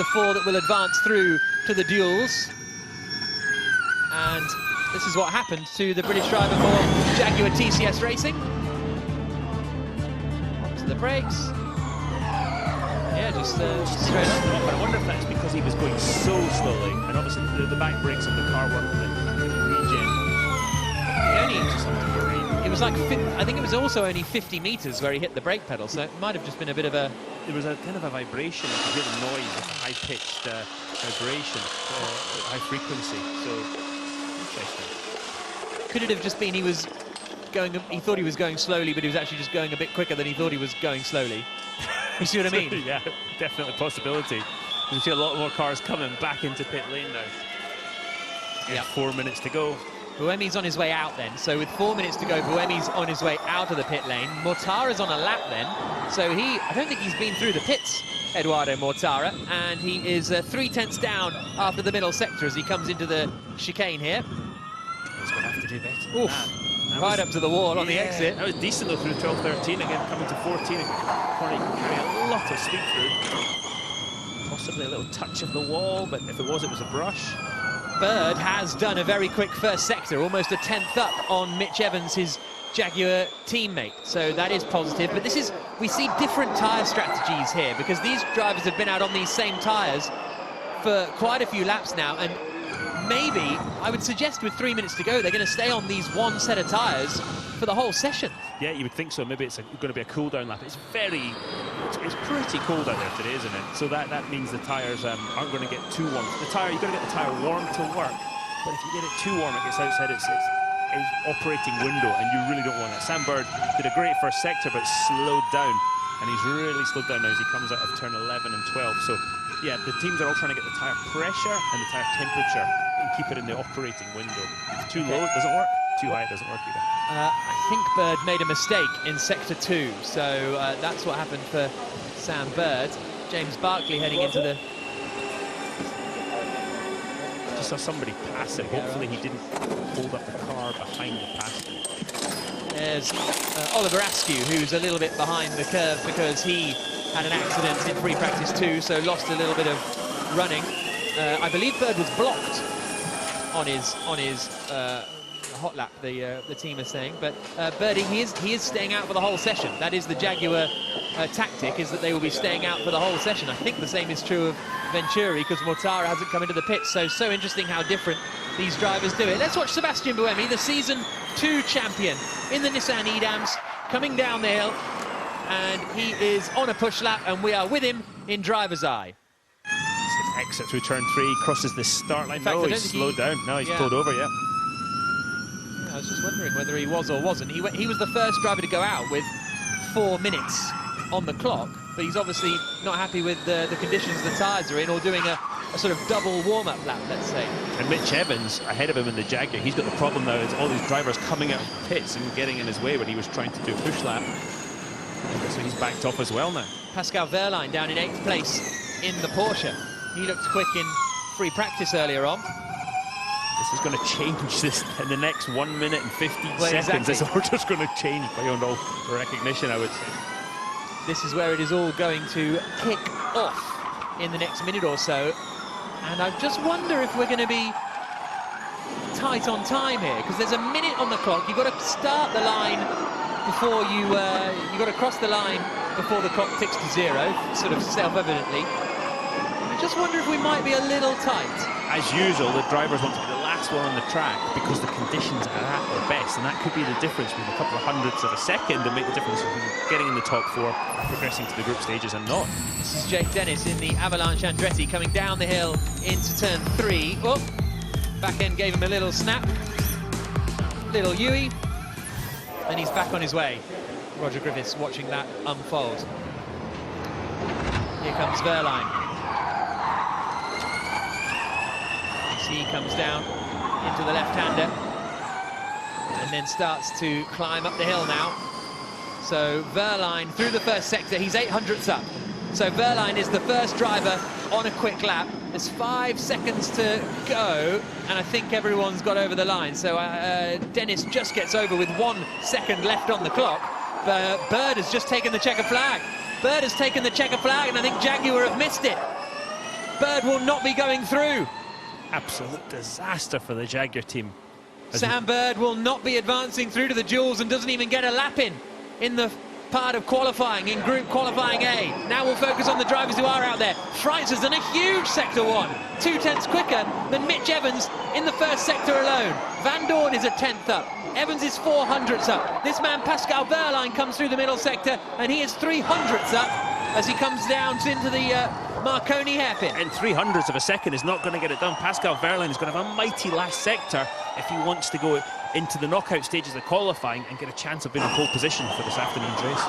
the four that will advance through to the duels. And this is what happened to the British driver for Jaguar TCS Racing. Onto the brakes. Yeah, just straight up. But I wonder if that's because he was going so slowly, and obviously the back brakes of the car weren't the regen. It was like, I think it was also only 50 meters where he hit the brake pedal, so it might have just been a bit of a... There was a kind of a vibration, you could hear the noise, like a high-pitched vibration, high frequency, so interesting. Could it have just been he thought he was going slowly, but he was actually just going a bit quicker than he thought he was going slowly? You see what I mean? Yeah, definitely a possibility. We see a lot more cars coming back into pit lane now. Yeah. 4 minutes to go. Buemi's on his way out then, so with 4 minutes to go, Buemi's on his way out of the pit lane. Mortara's on a lap then, so I don't think he's been through the pits, Eduardo Mortara, and he is 3/10 down after the middle sector as he comes into the chicane here. He's going to have to do better. Oof, right up to the wall on the exit. That was decent though through 12-13, again coming to 14. Corner you can carry a lot of speed through. Possibly a little touch of the wall, but if it was a brush. Bird has done a very quick first sector, almost a 10th up on Mitch Evans, his Jaguar teammate. So that is positive, but we see different tyre strategies here because these drivers have been out on these same tyres for quite a few laps now, and maybe, I would suggest with 3 minutes to go, they're going to stay on these one set of tyres for the whole session. Yeah, you would think so. Maybe it's going to be a cool-down lap. It's pretty cold out there today, isn't it? So that means the tyres aren't going to get too warm. You've got to get the tyre warm to work, but if you get it too warm, it gets outside its operating window, and you really don't want that. Sam Bird did a great first sector, but slowed down, and he's really slowed down now as he comes out of turn 11 and 12. So, yeah, the teams are all trying to get the tyre pressure and the tyre temperature and keep it in the operating window. If too low, it doesn't work. Too high, it doesn't work either. I think Bird made a mistake in sector 2, so that's what happened for Sam Bird. James Barkley heading into the... Just saw somebody pass him. Hopefully he didn't hold up the car behind the passenger. There's Oliver Askew, who's a little bit behind the curve because he had an accident in free practice 2, so lost a little bit of running. I believe Bird was blocked on his hot lap, the team is saying, but Birdie, he is staying out for the whole session. That is the Jaguar tactic, is that they will be staying out for the whole session. I think the same is true of Venturi because Mortara hasn't come into the pits, so interesting how different these drivers do it. Let's watch Sebastian Buemi, the Season 2 champion in the Nissan Edams, coming down the hill, and he is on a push lap, and we are with him in driver's eye. Exit through turn 3, crosses the start line. Fact, no, he's slowed down. No, he's pulled over, yeah. I was just wondering whether he was or wasn't. He was the first driver to go out with 4 minutes on the clock, but he's obviously not happy with the conditions the tyres are in, or doing a sort of double warm-up lap, let's say. And Mitch Evans, ahead of him in the Jaguar, he's got the problem now is all these drivers coming out of pits and getting in his way when he was trying to do a push lap. So he's backed off as well now. Pascal Wehrlein down in 8th place in the Porsche. He looked quick in free practice earlier on. This is going to change this in the next 1 minute and 15 seconds. Exactly. This is just going to change beyond all recognition, I would say. This is where it is all going to kick off in the next minute or so. And I just wonder if we're going to be tight on time here, because there's a minute on the clock. You've got to start the line before you've got to cross the line before the clock ticks to 0, sort of self-evidently. I just wonder if we might be a little tight. As usual, the drivers want to be the last one on the track because the conditions are at their best, and that could be the difference between a couple of hundredths of a second and make the difference between getting in the top 4 and progressing to the group stages and not. This is Jake Dennis in the Avalanche Andretti coming down the hill into turn 3. Oh, back end gave him a little snap, little Yui, and he's back on his way. Roger Griffiths watching that unfold. Here comes Wehrlein. He comes down into the left-hander and then starts to climb up the hill now. So Wehrlein through the first sector, he's 800ths up. So Wehrlein is the first driver on a quick lap. There's 5 seconds to go, and I think everyone's got over the line. So Dennis just gets over with 1 second left on the clock. Bird has just taken the checker flag. Bird has taken the checker flag, and I think Jaguar have missed it. Bird will not be going through. Absolute disaster for the Jaguar team. Sam Bird will not be advancing through to the duels and doesn't even get a lap in the part of qualifying, in group qualifying A. Now we'll focus on the drivers who are out there. Freitz has done a huge sector 1, 2/10 quicker than Mitch Evans in the first sector alone. Van Dorn is a 10th up. Evans is 400ths up. This man Pascal Wehrlein comes through the middle sector and he is 300ths up as he comes down into the Marconi hairpin. And 300ths of a second is not going to get it done. Pascal Wehrlein is going to have a mighty last sector if he wants to go into the knockout stages of qualifying and get a chance of being in pole position for this afternoon's race.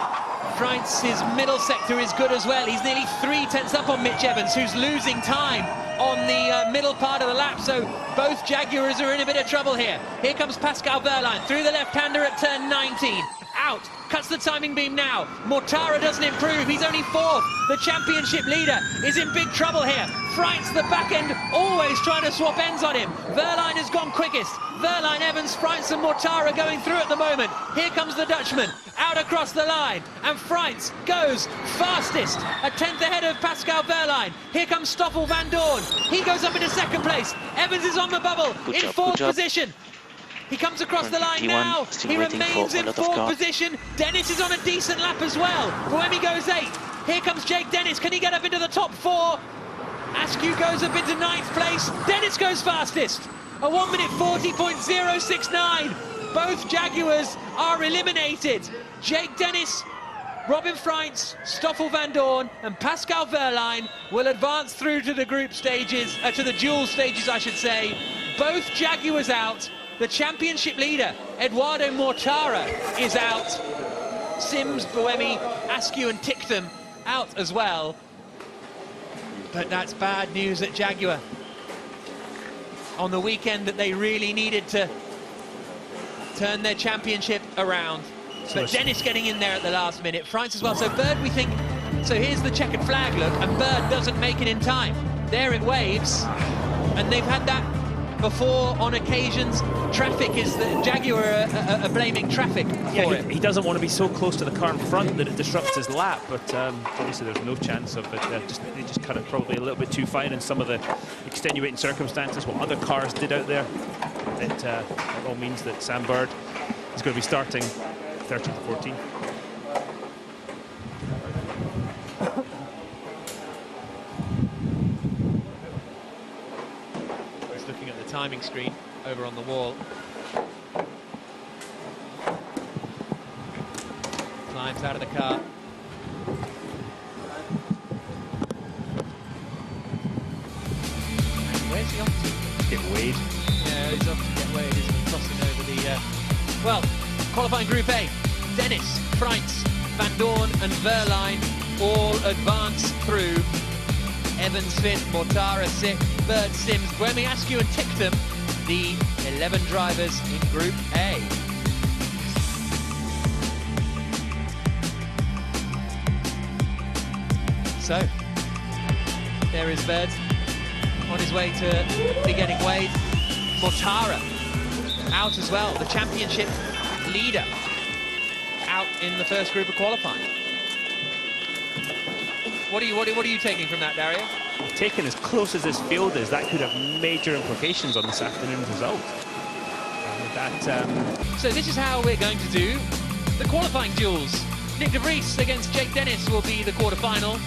Freitz's middle sector is good as well. He's nearly 3/10 up on Mitch Evans, who's losing time on the middle part of the lap, so both Jaguars are in a bit of trouble here. Here comes Pascal Wehrlein through the left-hander at turn 19. Out, cuts the timing beam now. Mortara doesn't improve, he's only 4th. The championship leader is in big trouble here. Freitz, the back end, always trying to swap ends on him. Wehrlein has gone quickest. Wehrlein, Evans, Freitz and Mortara going through at the moment. Here comes the Dutchman, out across the line, and Freitz goes fastest, a 10th ahead of Pascal Wehrlein. Here comes Stoffel Van Dorn. He goes up into 2nd place. Evans is on the bubble, in 4th position. He comes across the line now. He remains in 4th position. Dennis is on a decent lap as well. Buemi goes 8th. Here comes Jake Dennis. Can he get up into the top 4? Askew goes up into 9th place. Dennis goes fastest. A 1 minute 40.069. Both Jaguars are eliminated. Jake Dennis, Robin Freitz, Stoffel Van Dorn and Pascal Wehrlein will advance through to the group stages, to the dual stages I should say. Both Jaguars out. The championship leader, Eduardo Mortara, is out. Sims, Buemi, Askew and Ticktham out as well. But that's bad news at Jaguar. On the weekend that they really needed to turn their championship around. But Dennis getting in there at the last minute. Freitz as well. So Bird, we think, so here's the checkered flag look, and Bird doesn't make it in time. There it waves, and they've had that before on occasions. Traffic is the Jaguar are blaming traffic for it. He doesn't want to be so close to the car in front that it disrupts his lap, but obviously there's no chance of it. They just cut it probably a little bit too fine in some of the extenuating circumstances, what other cars did out there. It all means that Sam Bird is going to be starting 13th to 14th. Looking at the timing screen over on the wall. Climbs out of the car. Where's he off to? Get weighed. Yeah, he's off to get weighed, isn't he? Crossing over the... Well, qualifying Group A. Dennis, Freitz, Van Dorn and Wehrlein all advance through. Evans 5th, Mortara 6th, Bird, Sims, Buemi, Askew and Ticktham, the 11 drivers in Group A. So, there is Bird on his way to be getting weighed. Mortara out as well, the championship leader, out in the first group of qualifying. What are you taking from that, Dario? Taken as close as this field is, that could have major implications on this afternoon's result. So this is how we're going to do the qualifying duels. Nick de Vries against Jake Dennis will be the quarterfinal.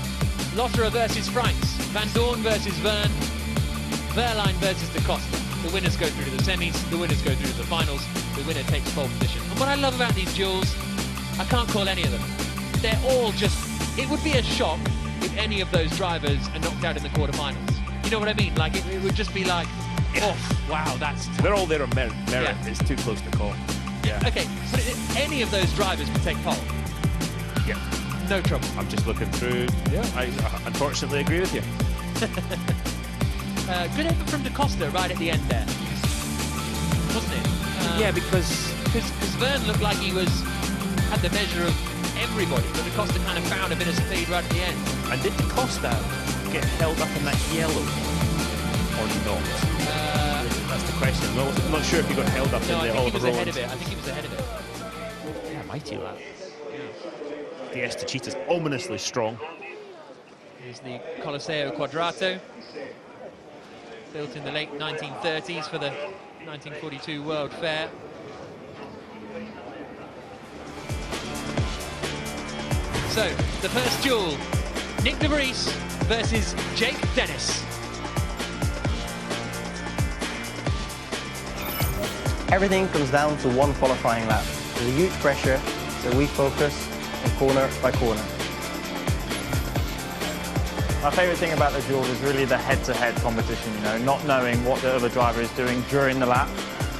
Lotterer versus Freitz. Van Dorn versus Vern. Wehrlein versus Da Costa. The winners go through to the semis, the winners go through to the finals, the winner takes pole position. And what I love about these duels, I can't call any of them. They're all just, it would be a shock if any of those drivers are knocked out in the quarterfinals. You know what I mean? Like, it would just be like, oh, wow, that's tough. They're all there on merit. Yeah. It's too close to call. Yeah. Okay, but any of those drivers would take pole. Yeah. No trouble. I'm just looking through. Yeah, I unfortunately agree with you. Good effort from Da Costa right at the end there, wasn't it? Yeah, because Vern looked like he had the measure of everybody, but Da Costa kind of found a bit of speed right at the end. And did Da Costa get held up in that yellow or not? That's the question. I'm not sure if he got held up in the Oliver Rowland. Ahead of it. I think he was ahead of it. Yeah, mighty lap. The Estachita's ominously strong. Is the Coliseo Quadrato, built in the late 1930s for the 1942 World Fair. So, the first duel, Nyck de Vries versus Jake Dennis. Everything comes down to one qualifying lap. There's a huge pressure, so we focus on corner by corner. My favourite thing about the duel is really the head-to-head competition, you know, not knowing what the other driver is doing during the lap.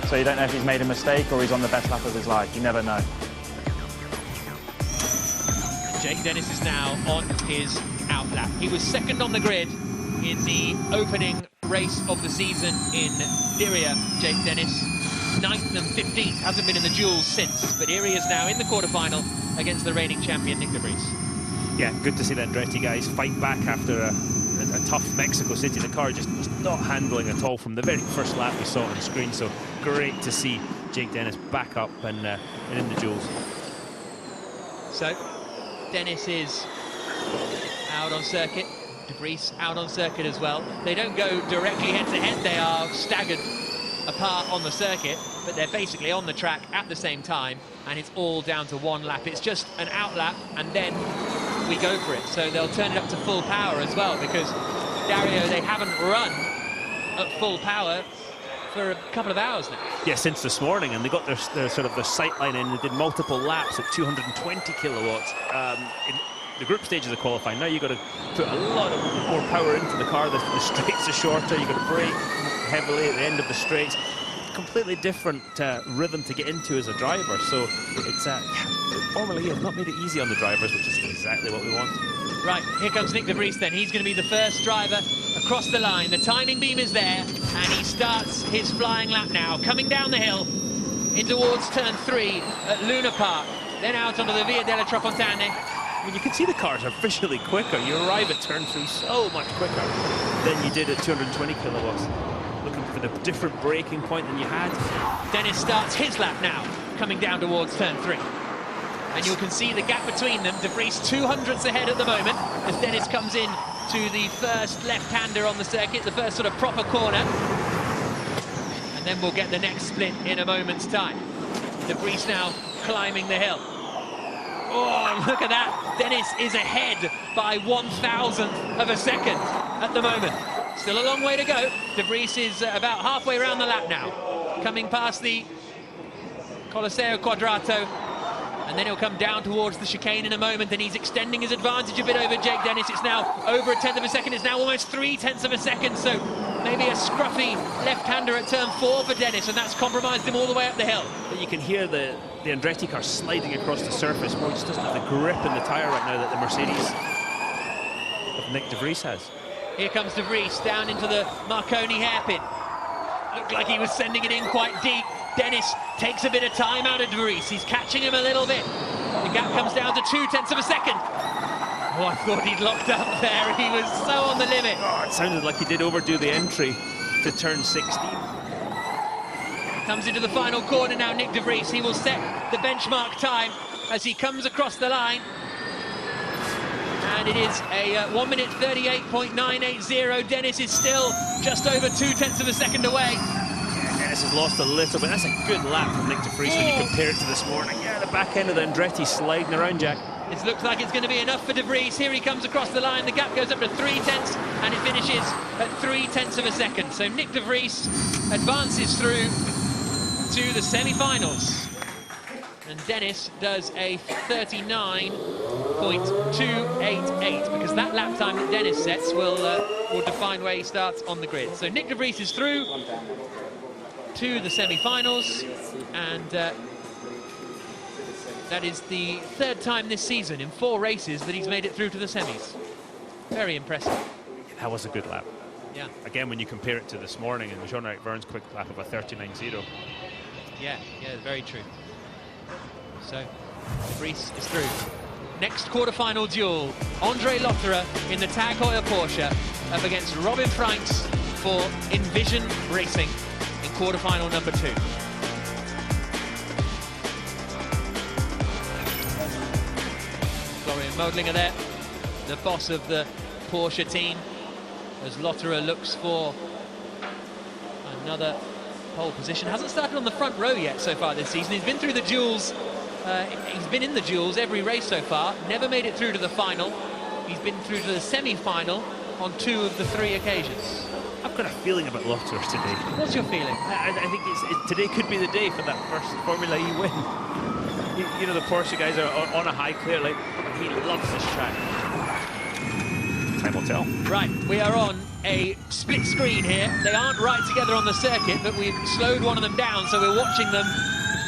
So you don't know if he's made a mistake or he's on the best lap of his life. You never know. Jake Dennis is now on his out lap. He was second on the grid in the opening race of the season in Diriyah. Jake Dennis, 9th and 15th, hasn't been in the duels since, but here he is now in the quarterfinal against the reigning champion, Nyck de Vries. Yeah, good to see the Andretti guys fight back after a tough Mexico City. The car just was not handling at all from the very first lap we saw on the screen, so great to see Jake Dennis back up and in the duels. So, Dennis is out on circuit, de Vries out on circuit as well. They don't go directly head-to-head, they are staggered apart on the circuit, but they're basically on the track at the same time, and it's all down to one lap. It's just an out lap, and then we go for it. So they'll turn it up to full power as well, because Dario, they haven't run at full power for a couple of hours now. Yeah, since this morning, and they got their sort of their sight line in and did multiple laps at 220 kilowatts in the group stages of qualifying. Now you've got to put a lot more power into the car. The straights are shorter, you've got to brake heavily at the end of the straights. Completely different rhythm to get into as a driver, so it's formally have not made it easy on the drivers, which is exactly what we want. Right, here comes Nyck de Vries then. He's going to be the first driver across the line. The timing beam is there, and he starts his flying lap now, coming down the hill in towards turn 3 at Luna Park, then out onto the Via della Trafontane. I mean, you can see the cars are visually quicker. You arrive at turn 3 so much quicker than you did at 220 kilowatts. Looking for the different braking point than you had. Dennis starts his lap now, coming down towards turn 3. And you can see the gap between them. De Vries 200ths ahead at the moment as Dennis comes in to the first left-hander on the circuit, the first sort of proper corner. And then we'll get the next split in a moment's time. De Vries now climbing the hill. Oh, look at that. Dennis is ahead by 1,000th of a second at the moment. Still a long way to go. De Vries is about halfway around the lap now, coming past the Coliseo Quadrato, and then he'll come down towards the chicane in a moment, and he's extending his advantage a bit over Jake Dennis. It's now over a 1/10 of a second. It's now almost 3/10 of a second, so maybe a scruffy left-hander at turn 4 for Dennis, and that's compromised him all the way up the hill. But you can hear the Andretti car sliding across the surface more. He just doesn't have the grip in the tyre right now that the Mercedes of Nyck de Vries has. Here comes de Vries down into the Marconi hairpin. Looked like he was sending it in quite deep. Dennis takes a bit of time out of de Vries. He's catching him a little bit. The gap comes down to 2/10 of a second. Oh, I thought he'd locked up there. He was so on the limit. Oh, it sounded like he did overdo the entry to turn 16. Comes into the final corner now, Nyck de Vries. He will set the benchmark time as he comes across the line. And it is a 1 minute 38.980. Dennis is still just over 2/10 of a second away. Yeah, Dennis has lost a little bit. That's a good lap from Nyck de Vries when you compare it to this morning. Yeah, the back end of the Andretti sliding around, Jack. It looks like it's going to be enough for de Vries. Here he comes across the line. The gap goes up to 3/10, and it finishes at 3/10 of a second. So Nyck de Vries advances through to the semi-finals. And Dennis does a 39.288, because that lap time that Dennis sets will define where he starts on the grid. So Nyck de Vries is through to the semi-finals, and that is the 3rd time this season in 4 races that he's made it through to the semis. Very impressive. That was a good lap. Yeah. Again, when you compare it to this morning and Jean-Eric Vergne's quick lap of a 39.0. Yeah, very true. So, de Vries is through. Next quarter-final duel, Andre Lotterer in the Tag Heuer Porsche up against Robin Franks for Envision Racing in quarter-final number 2. Florian Mödlinger there, the boss of the Porsche team, as Lotterer looks for another pole position. Hasn't started on the front row yet so far this season. He's been through the duels. He's been in the duels every race so far. Never made it through to the final. He's been through to the semi-final on 2 of the 3 occasions. I've got a feeling about Lotterer today. What's your feeling? I think today could be the day for that first Formula E win. You know, the Porsche guys are on a high clearly. He loves this track. Time will tell. Right, we are on a split screen here. They aren't right together on the circuit, but we've slowed one of them down, so we're watching them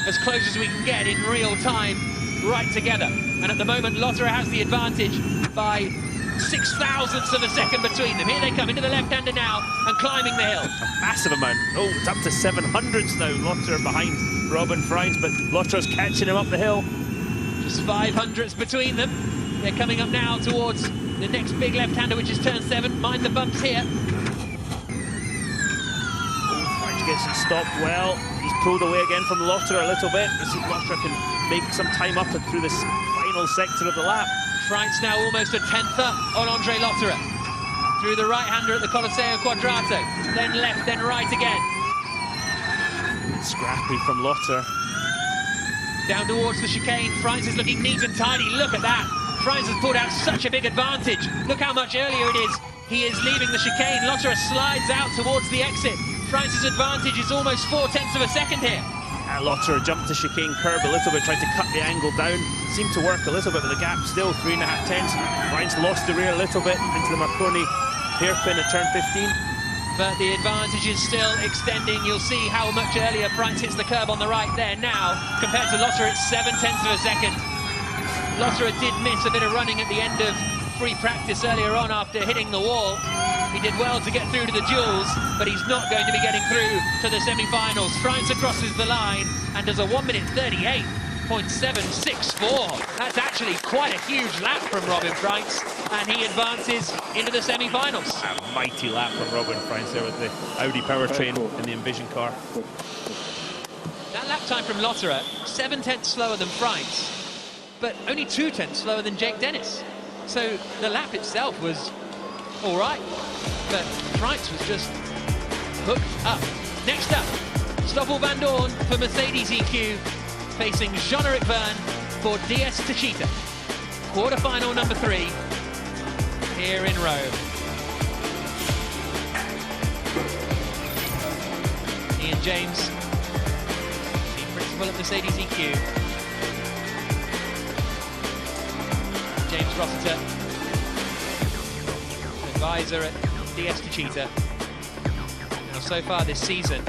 as close as we can get in real time, right together. And at the moment, Lotterer has the advantage by 6,000ths of a second between them. Here they come into the left-hander now and climbing the hill. A massive amount. Oh, it's up to 700ths now. Lotterer behind Robin Freins, but Lotterer's catching him up the hill. Just 500ths between them. They're coming up now towards the next big left-hander, which is turn 7. Mind the bumps here. Freins gets it stopped well. He's pulled away again from Lotterer a little bit. Let's see if Lotterer can make some time up and through this final sector of the lap. Freins now almost a 10th on Andre Lotterer. Through the right-hander at the Colosseo Quadrato. Then left, then right again. Scrappy from Lotterer. Down towards the chicane. Freins is looking neat and tidy. Look at that. Freins has pulled out such a big advantage. Look how much earlier it is. He is leaving the chicane. Lotterer slides out towards the exit. Freins' advantage is almost 4/10 of a second here. Lotterer jumped the chicane curb a little bit, tried to cut the angle down. Seemed to work a little bit, but the gap still 3.5 tenths. Freins lost the rear a little bit into the Marconi hairpin at turn 15. But the advantage is still extending. You'll see how much earlier Freins hits the curb on the right there now. Compared to Lotterer, it's 7/10 of a second. Lotterer did miss a bit of running at the end of free practice earlier on after hitting the wall. He did well to get through to the duels, but he's not going to be getting through to the semi-finals. Freins crosses the line and does a 1:38.764. That's actually quite a huge lap from Robin Freins, and he advances into the semi-finals. A mighty lap from Robin Freins there with the Audi powertrain and the Envision car. That lap time from Lotterer, 7/10 slower than Freins, but only 2/10 slower than Jake Dennis. So the lap itself was all right, but Freins was just hooked up. Next up, Stoffel Vandoorne for Mercedes EQ, facing Jean-Eric Vergne for DS Techeetah. Quarterfinal number 3 here in Rome. Ian James, team principal at Mercedes EQ. James Rossiter, advisor at DS Techeetah. Now, so far this season,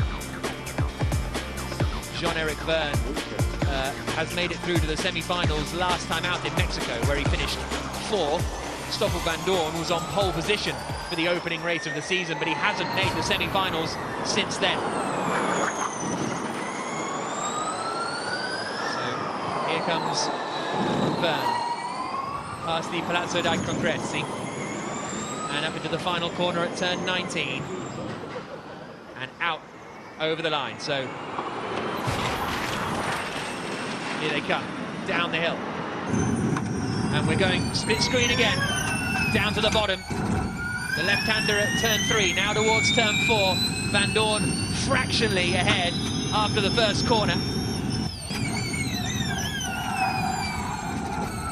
Jean-Eric Vergne has made it through to the semi-finals last time out in Mexico, where he finished 4th. Stoffel Vandoorne was on pole position for the opening race of the season, but he hasn't made the semi-finals since then. So here comes Vergne, past the Palazzo dei Congressi, and up into the final corner at turn 19, and out over the line. So here they come, down the hill. And we're going split screen again, down to the bottom. The left-hander at turn 3, now towards turn 4. Vandoorne fractionally ahead after the first corner.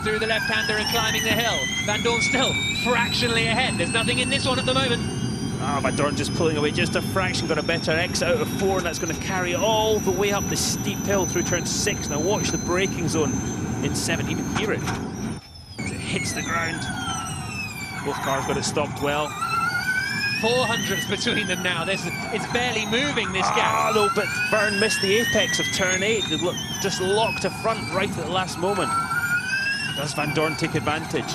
Through the left-hander and climbing the hill. Vandoorne still fractionally ahead. There's nothing in this one at the moment. Vandoorne just pulling away just a fraction, got a better exit out of 4, and that's going to carry it all the way up the steep hill through turn 6. Now watch the braking zone in 7, even hear it. As it hits the ground. Both cars got it stopped well. 400ths between them now. It's barely moving, this gap. No, but Vergne missed the apex of turn 8. They just locked to front right at the last moment. Does Vandoorne take advantage?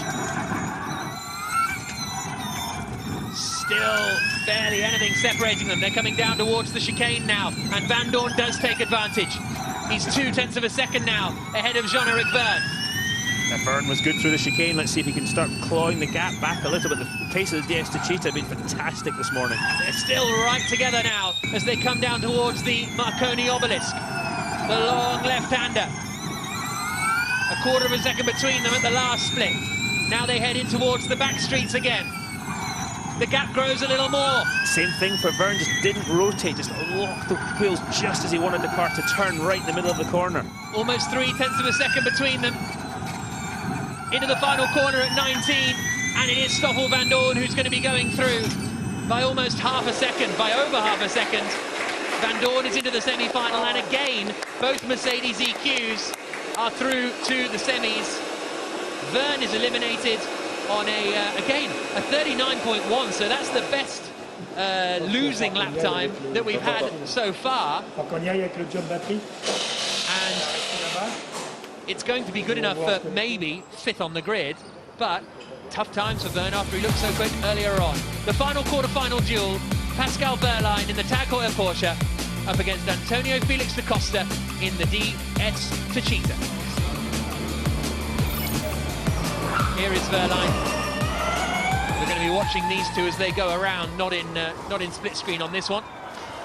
Still barely anything separating them. They're coming down towards the chicane now, and Vandoorne does take advantage. He's 2/10 of a second now ahead of Jean-Eric Vergne. Vergne was good through the chicane. Let's see if he can start clawing the gap back a little bit. The pace of the DS Techeetah has been fantastic this morning. They're still right together now as they come down towards the Marconi obelisk. The long left-hander. A quarter of a second between them at the last split. Now they head in towards the back streets again. The gap grows a little more. Same thing for Verne, just didn't rotate, just locked the wheels just as he wanted the car to turn right in the middle of the corner. Almost 0.3 of a second between them. Into the final corner at 19, and it is Stoffel Vandoorne who's going to be going through by almost half a second, by over half a second. Vandoorne is into the semi-final, and again, both Mercedes EQs are through to the semis. Verne is eliminated on again, a 39.1, so that's the best losing lap time that we've had so far. And it's going to be good enough for maybe 5th on the grid, but tough times for Verne after he looked so quick earlier on. The final quarter-final duel, Pascal Wehrlein in the Tag Heuer Porsche up against Antonio Felix da Costa in the DS Techeetah. Here is Wehrlein. We're going to be watching these two as they go around, not in split screen on this one.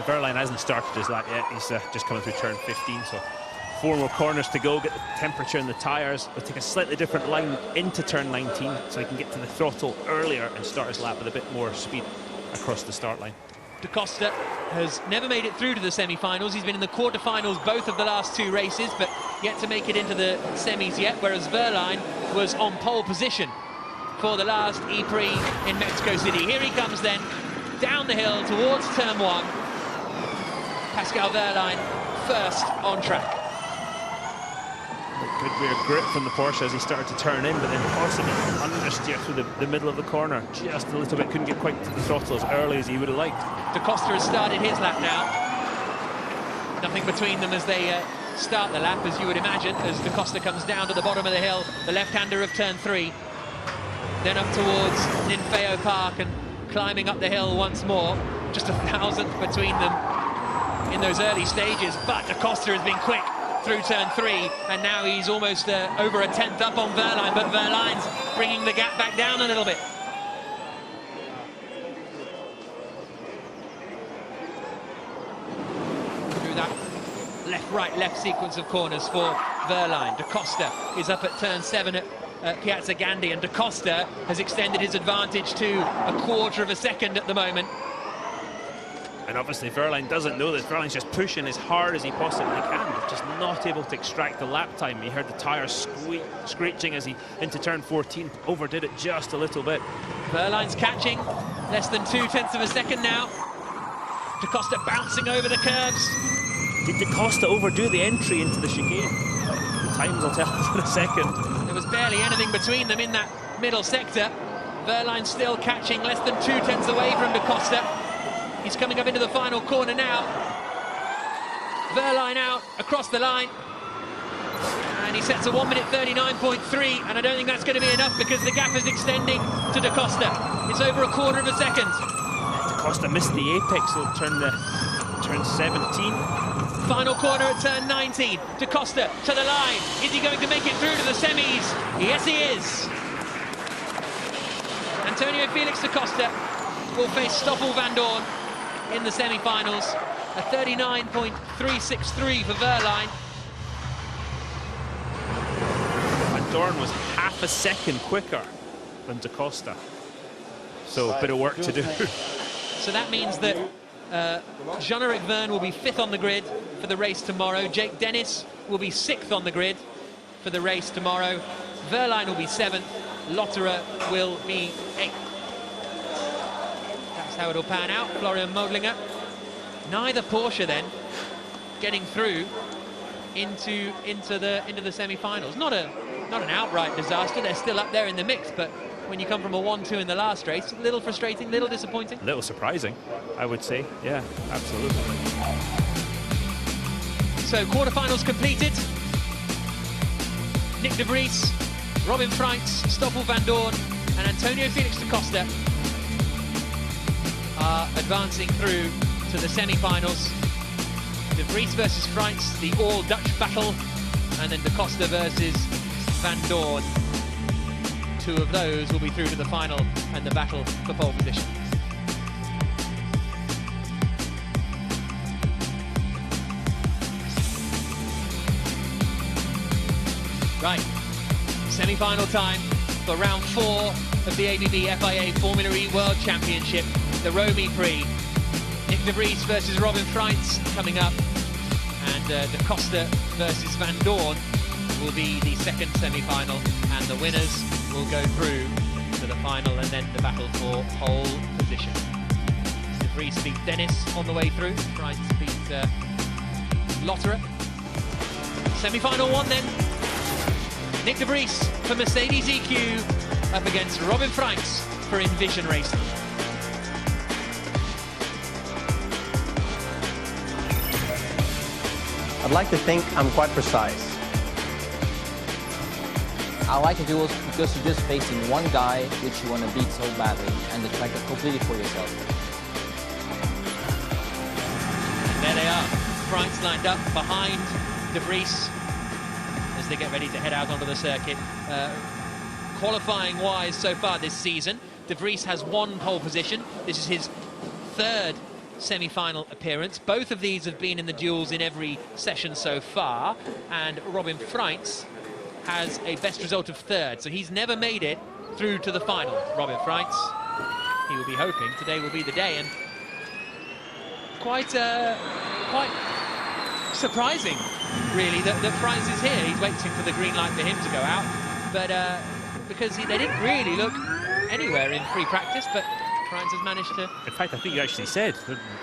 Wehrlein hasn't started his lap yet. He's just coming through turn 15, so 4 more corners to go, get the temperature in the tyres. He'll take a slightly different line into turn 19 so he can get to the throttle earlier and start his lap with a bit more speed across the start line. Da Costa has never made it through to the semi-finals. He's been in the quarter-finals both of the last 2 races, but yet to make it into the semis yet, whereas Wehrlein was on pole position for the last E-Prix in Mexico City. Here he comes then, down the hill towards turn 1. Pascal Wehrlein first on track. Good rear grip from the Porsche as he started to turn in, but then possibly understeer through the middle of the corner just a little bit. Couldn't get quite to the throttle as early as he would have liked. Da Costa has started his lap now. Nothing between them as they start the lap, as you would imagine, as Da Costa comes down to the bottom of the hill, the left-hander of turn 3. Then up towards Ninfeo Park and climbing up the hill once more. Just 1,000th between them in those early stages, but Da Costa has been quick through turn 3, and now he's almost over a 10th up on Wehrlein, but Wehrlein's bringing the gap back down a little bit. Through that left-right-left sequence of corners for Wehrlein. Da Costa is up at turn 7 at Piazza Gandhi, and Da Costa has extended his advantage to a 1/4 of a second at the moment. And obviously Wehrlein doesn't know this. Wehrlein's just pushing as hard as he possibly can, but just not able to extract the lap time. He heard the tyres screeching as he into turn 14, overdid it just a little bit. Wehrlein's catching, less than 0.2 of a second now. Da Costa bouncing over the curves. Did Da Costa overdo the entry into the chicane? The times will tell us in a second. There was barely anything between them in that middle sector. Wehrlein still catching, less than 0.2 away from Da Costa. He's coming up into the final corner now. Wehrlein out across the line. And he sets a 1:39.3, and I don't think that's going to be enough because the gap is extending to Da Costa. It's over a 1/4 of a second. Da Costa missed the apex, so turn 17. Final corner at turn 19. Da Costa to the line. Is he going to make it through to the semis? Yes, he is. Antonio Felix da Costa will face Stoffel Vandoorne in the semi-finals. A 39.363 for Wehrlein. Vandoorne was half a second quicker than Da Costa. So a bit of work to do. So that means that Jean-Eric Verne will be 5th on the grid for the race tomorrow. Jake Dennis will be 6th on the grid for the race tomorrow. Wehrlein will be 7th. Lotterer will be 8th. That's how it'll pan out. Florian Mödlinger. Neither Porsche then getting through into the semi-finals. Not an outright disaster. They're still up there in the mix, but when you come from a 1-2 in the last race, a little frustrating, a little disappointing. A little surprising, I would say. Yeah, absolutely. So quarterfinals completed. Nick de Vries, Robin Freitz, Stoffel Vandoorne and Antonio Felix da Costa are advancing through to the semi-finals. De Vries versus Freitz, the all-Dutch battle, and then da Costa versus Vandoorne. 2 of those will be through to the final and the battle for pole position. Right, semi-final time. for round 4 of the ABB FIA Formula E World Championship, the Rome Prix. Nick de Vries versus Robin Freins coming up, and Da Costa versus Van Doorn will be the second semi-final, and the winners will go through to the final and then the battle for pole position. De Vries beat Dennis on the way through, Freins beat Lotterer. Semi-final 1 then. Nick de Vries for Mercedes EQ up against Robin Freins for Envision Racing. I'd like to think I'm quite precise. I like the duels because you're just facing one guy which you want to beat so badly, and the track is completely for yourself. And there they are, Freins lined up behind de Vries as they get ready to head out onto the circuit. Qualifying wise so far this season, de Vries has 1 pole position. This is his 3rd semi-final appearance. Both of these have been in the duels in every session so far, and Robin Freins has a best result of 3rd, so he's never made it through to the final. Robin Freins, he will be hoping today will be the day, and quite surprising, really, that Freins is here. He's waiting for the green light for him to go out, but because they didn't really look anywhere in free practice, but Freins has managed to... In fact, I think you actually said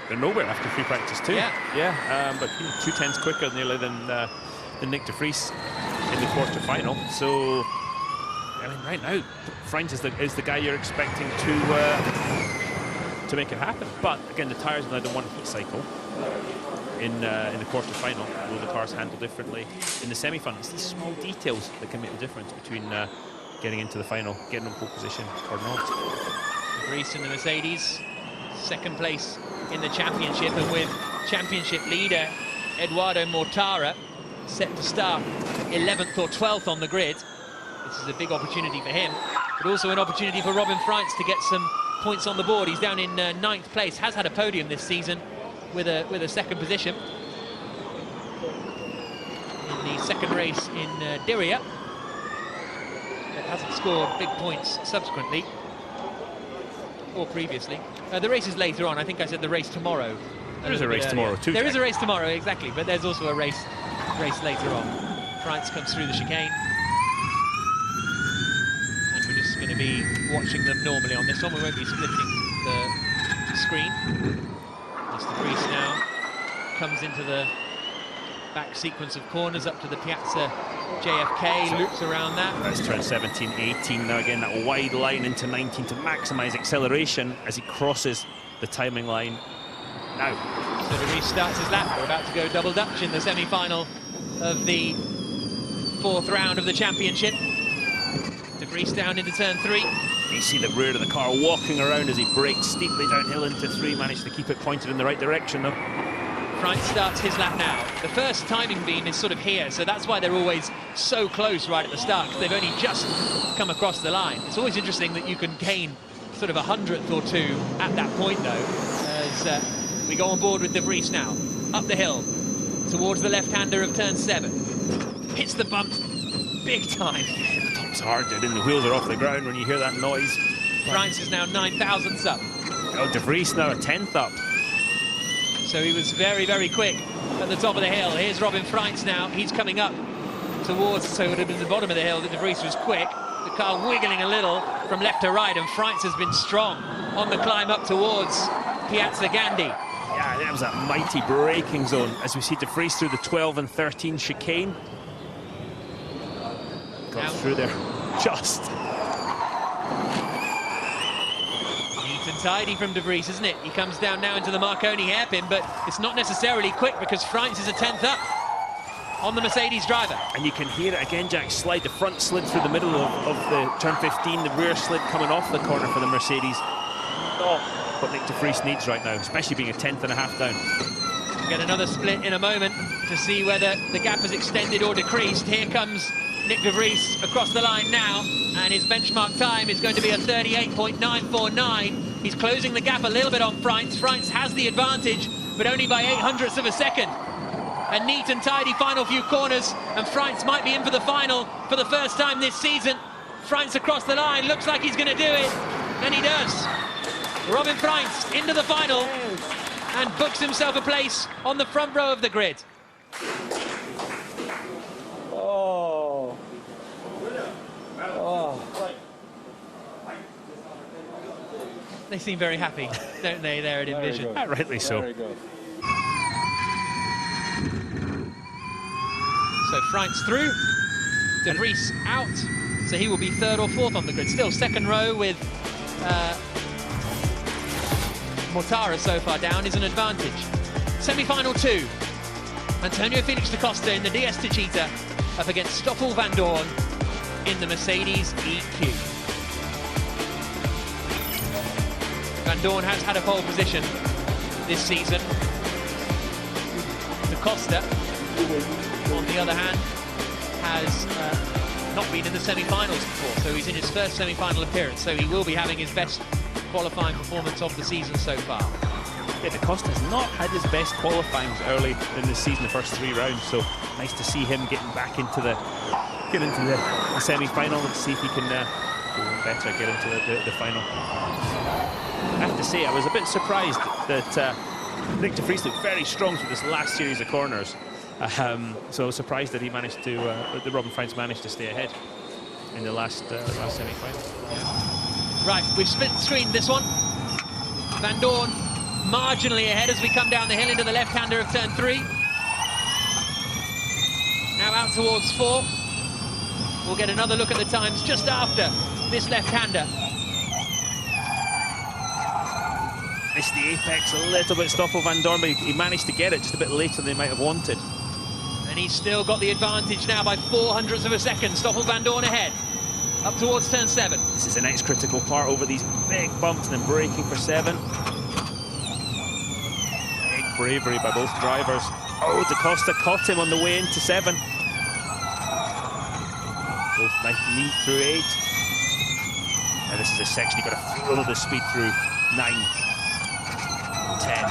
they're nowhere after free practice too. Yeah. But 2/10 quicker nearly than Nick de Vries in the quarter-final. So, I mean, right now, Freins is the guy you're expecting to make it happen. But again, the tyres now the 1 heat cycle in the quarter-final. Will the cars handle differently in the semi-final? It's the small details that can make the difference between getting into the final, getting on pole position or not. De Vries in the Mercedes, 2nd place in the championship, and with championship leader Eduardo Mortara set to start 11th or 12th on the grid. This is a big opportunity for him, but also an opportunity for Robin Freins to get some points on the board. He's down in 9th place, has had a podium this season with a 2nd position in the 2nd race in Diriyah. It hasn't scored big points subsequently or previously. The race is later on. I think I said the race tomorrow. There is a race tomorrow too. There is a race tomorrow, exactly, but there's also a race later on. Freins comes through the chicane, and we're just going to be watching them normally on this one. We won't be splitting the screen. As de Vries now comes into the back sequence of corners up to the Piazza JFK, loops around that. That's turn 17, 18 now again, that wide line into 19 to maximise acceleration as he crosses the timing line. Now, so de Vries starts his lap. We're about to go double Dutch in the semi-final of the 4th round of the championship. De Vries down into turn 3. you see the rear of the car walking around as he brakes steeply downhill into 3, managed to keep it pointed in the right direction though. Freins starts his lap now. The first timing beam is sort of here, so that's why they're always so close right at the start, because they've only just come across the line. It's always interesting that you can gain sort of 100th or 2 at that point, though, as we go on board with de Vries now. Up the hill, towards the left-hander of turn 7. Hits the bump big time. The top's hard, dude, and the wheels are off the ground when you hear that noise. Freins is now 9 thousandths up. Oh, de Vries now a 10th up. So he was very, very quick at the top of the hill. Here's Robin Freins now. He's coming up towards, so it would have been the bottom of the hill that de Vries was quick. The car wiggling a little from left to right, and Freins has been strong on the climb up towards Piazza Gandhi. Yeah, that was a mighty braking zone as we see de Vries through the 12 and 13 chicane. Got through there just. Neat and tidy from de Vries, isn't it? He comes down now into the Marconi hairpin, but it's not necessarily quick because Freins is a 10th up on the Mercedes driver. And you can hear it again, Jack, slide. The front slid through the middle of the turn 15, the rear slid coming off the corner for the Mercedes. Oh, what Nick de Vries needs right now, especially being a 10th and a half down. We'll get another split in a moment to see whether the gap has extended or decreased. Here comes Nick de Vries across the line now, and his benchmark time is going to be a 38.949. He's closing the gap a little bit on Freins. Freins has the advantage, but only by 0.08 of a second. A neat and tidy final few corners, and Freins might be in for the final for the first time this season. Freins across the line, looks like he's going to do it, and he does. Robin Freins into the final and books himself a place on the front row of the grid. Oh. Oh. They seem very happy, don't they, there at Envision? Rightly so. Very good. So Freins through, De Vries out, so he will be third or fourth on the grid. Still second row with Mortara so far down is an advantage. Semi-final 2, Antonio Felix da Costa in the DS Techeetah up against Stoffel Vandoorne in the Mercedes EQ. Vandoorne has had a pole position this season. Da Costa, on the other hand, has not been in the semi-finals before, so he's in his first semi-final appearance, so he will be having his best qualifying performance of the season so far. Yeah, Da Costa's not had his best qualifying early in the season, the first 3 rounds, so nice to see him getting back into the semi-final and see if he can go better, get into the final. I have to say, I was a bit surprised that Nick De Vries looked very strong through this last series of corners. So I was surprised that he managed to, that Robin Freins managed to stay ahead in the last semi-final. Right, we've split screen this one. Vandoorne marginally ahead as we come down the hill into the left-hander of turn 3. Now out towards 4. We'll get another look at the times just after this left-hander. Missed the apex a little bit, Stoffel Vandoorne, but he managed to get it just a bit later than he might have wanted. And he's still got the advantage now by 0.04 of a second. Stoffel Vandoorne ahead, up towards turn 7. This is the next critical part, over these big bumps and then braking for 7. Big bravery by both drivers. Oh, Da Costa caught him on the way into 7. Both nice neat through 8. Now this is a section you've got to throw the speed through. 9, 10,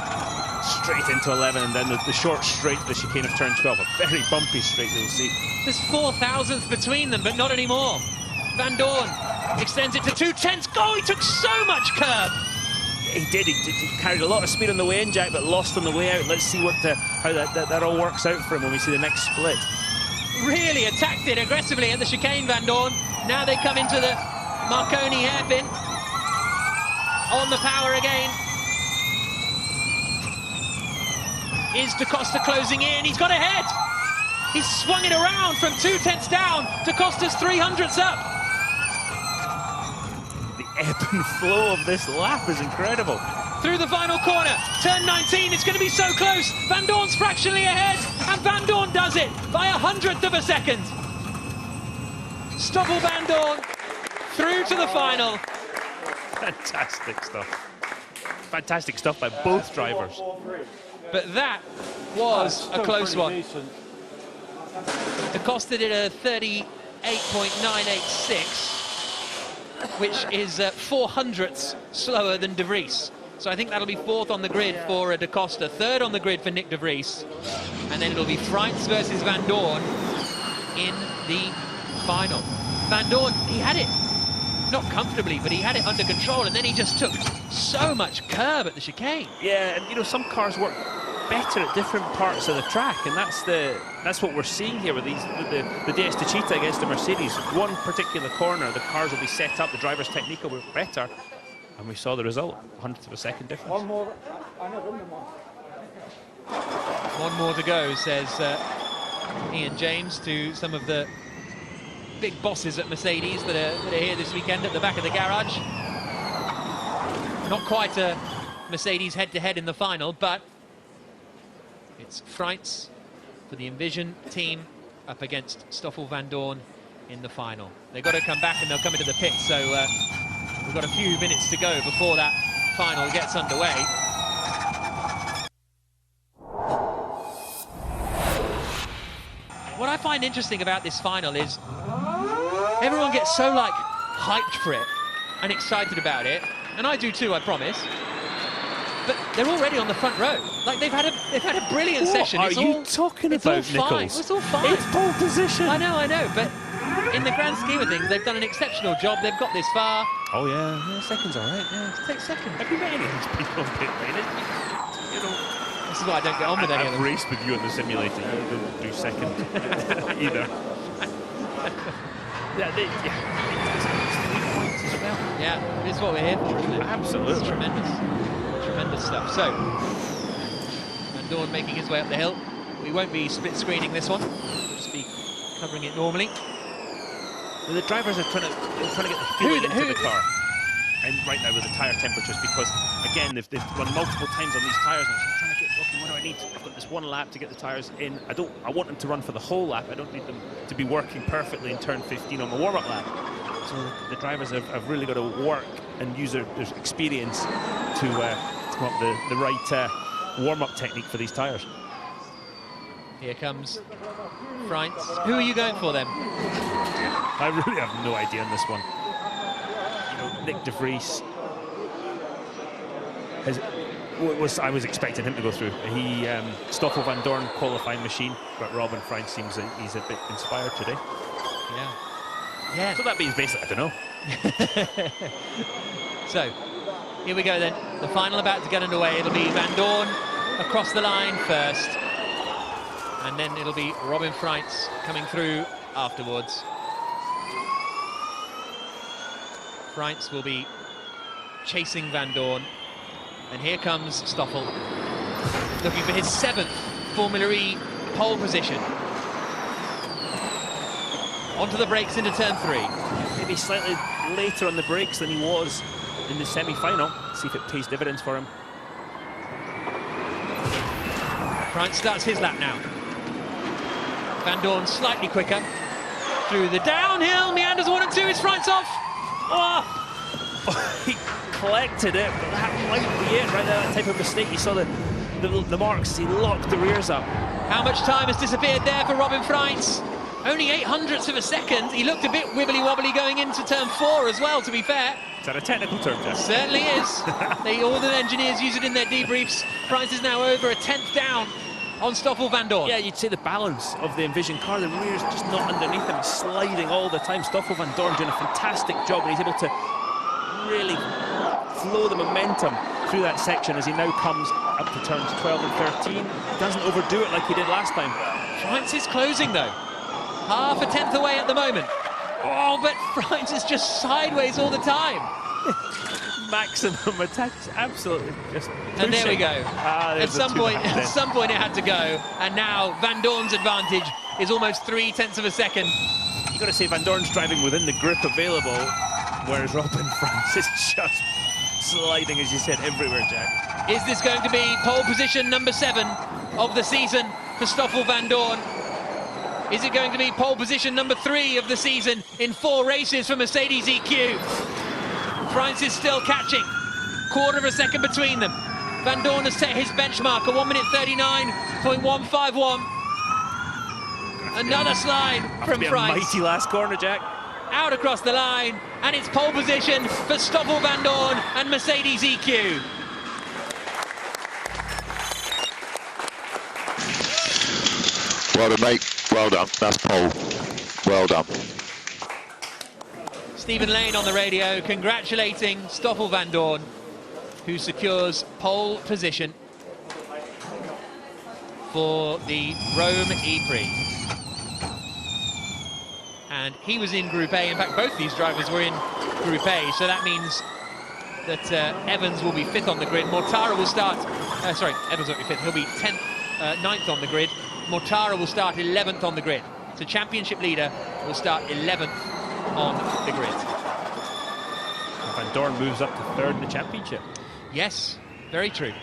straight into 11, and then the short straight to the chicane of turn 12. A very bumpy straight, you'll see. There's 0.04 between them, but not anymore. Vandoorne extends it to 2/10. Oh, he took so much curb. He did. He carried a lot of speed on the way in, Jack, but lost on the way out. Let's see how that all works out for him when we see the next split. Really attacked it aggressively at the chicane, Vandoorne. Now they come into the Marconi hairpin. On the power again. Is Da Costa closing in? He's got ahead. He's swung it around from 2/10 down. Da Costa's 300ths up. The ebb and flow of this lap is incredible. Through the final corner, turn 19, it's going to be so close. Vandoorne's fractionally ahead, and Vandoorne does it by 100th of a second. Stoffel Vandoorne through to the final. Fantastic stuff. Fantastic stuff by both drivers. But that was a close one. Da Costa did a 38.986, which is 0.04 slower than De Vries. So I think that'll be 4th on the grid for Da Costa, 3rd on the grid for Nick De Vries. And then it'll be Freins versus Vandoorne in the final. Vandoorne, he had it. Not comfortably, but he had it under control, and then he just took so much curb at the chicane. Yeah, and you know, some cars work better at different parts of the track, and that's what we're seeing here with the DS Techeetah against the Mercedes. One particular corner, the cars will be set up, the driver's technique will work better, and we saw the result, 100th of a second difference. One more to go, says Ian James to some of the big bosses at Mercedes that are here this weekend at the back of the garage. Not quite a Mercedes head-to-head in the final, but it's Freins for the Envision team up against Stoffel Vandoorne in the final. They've got to come back and they'll come into the pit, so we've got a few minutes to go before that final gets underway. What I find interesting about this final is everyone gets so hyped for it and excited about it, and I do too, I promise. But they're already on the front row. Like they've had a brilliant session. What are you talking about, Nichols? It's all fine. It's pole position. I know, but in the grand scheme of things, they've done an exceptional job. They've got this far. Oh yeah, second's all right. Yeah, Take second. have you met any of these people on pit lane? You know, This is why I don't get on with any of I've them. raced with you on the simulator. You don't do second either. It's 3 points as well. Yeah, it's what we're here for, isn't it? Absolutely. It's tremendous. Tremendous stuff. So, Van Dorn making his way up the hill. We won't be split screening this one. We'll just be covering it normally. Well, the drivers are trying to get the feeling into the car. And right now with the tyre temperatures, because again they've run multiple times on these tyres, and I'm trying to get, okay, what do I need? I've got this one lap to get the tyres in. I want them to run for the whole lap. I don't need them to be working perfectly in turn 15 on the warm-up lap. So the drivers have really got to work and use their experience to come up with the right warm-up technique for these tyres. Here comes Freins. Who are you going for then? I really have no idea on this one. You know, Nick De Vries I was expecting him to go through. He Stoffel Van Dorn qualifying machine, but Robin Freins seems that he's a bit inspired today. Yeah. Yeah. So that means basically, I don't know. So, here we go then. The final about to get underway. It'll be Van Dorn across the line first. And then it'll be Robin Freins coming through afterwards. Freins will be chasing Van Dorn. And here comes Stoffel, looking for his 7th Formula E pole position. Onto the brakes into turn 3. Maybe slightly later on the brakes than he was in the semi-final. See if it pays dividends for him. Freins starts his lap now. Van Dorn slightly quicker. Through the downhill, meanders 1 and 2, is Freins off? Oh! He collected it, but that might be it right there, that type of mistake. You saw the marks as he locked the rears up. How much time has disappeared there for Robin Freins? Only 0.08 of a second. He looked a bit wibbly-wobbly going into turn 4 as well, to be fair. Is that a technical term, Jeff? Certainly is. All the engineers use it in their debriefs. Freins is now over a 10th down on Stoffel Van Dorn. Yeah, you'd say the balance of the Envision car, the rear's just not underneath him, he's sliding all the time. Stoffel Van Dorn doing a fantastic job, and he's able to really flow the momentum through that section as he now comes up to turns 12 and 13. Doesn't overdo it like he did last time. Freins is closing though. Half a 10th away at the moment. Oh, but Freins is just sideways all the time. Maximum attacks, absolutely just pushing. And there we go. At some point it had to go, and now Van Dorn's advantage is almost 0.3 of a second. You've got to say Van Dorn's driving within the grip available, whereas Robin Freins is just sliding, as you said, everywhere, Jack. Is this going to be pole position number 7 of the season for Stoffel Van Dorn? Is it going to be pole position number 3 of the season in 4 races for Mercedes EQ? Freins is still catching. 1/4 of a second between them. Van Dorn has set his benchmark at 1:39.151. Another slide from Freins. Mighty last corner, Jack. Out across the line, and it's pole position for Stoffel Van Dorn and Mercedes EQ. Well done, mate. Well done. That's pole. Well done. Stephen Lane on the radio congratulating Stoffel Van Dorn, who secures pole position for the Rome E-Prix. And he was in Group A. In fact, both these drivers were in Group A, so that means that Evans will be 5th on the grid. Mortara will start, Evans won't be 5th, he'll be 9th on the grid. Mortara will start 11th on the grid. So championship leader will start 11th on the grid. Van Dorn moves up to 3rd in the championship. Yes, very true.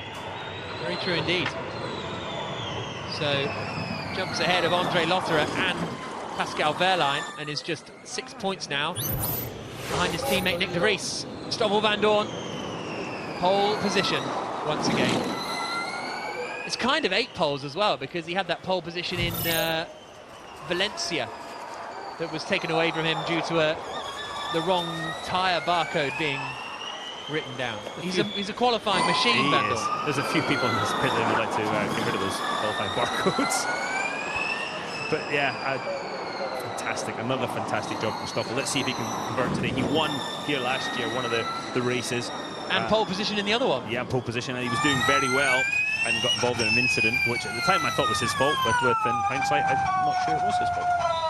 Very true indeed. So jumps ahead of Andre Lotterer and Pascal Wehrlein, and is just 6 points now behind his teammate Nick De Vries. Stoffel Van Dorn, pole position once again. It's kind of 8 poles as well, because he had that pole position in Valencia that was taken away from him due to the wrong tyre barcode being written down. He's a qualifying machine, Van Dorn. There's a few people in this pit that would like to get rid of those qualifying barcodes. But yeah, fantastic, another fantastic job from Stoffel. Let's see if he can convert today. He won here last year, one of the races. And pole position in the other one. Yeah, pole position, and he was doing very well and got involved in an incident, which at the time I thought was his fault, but in hindsight, I'm not sure it was his fault.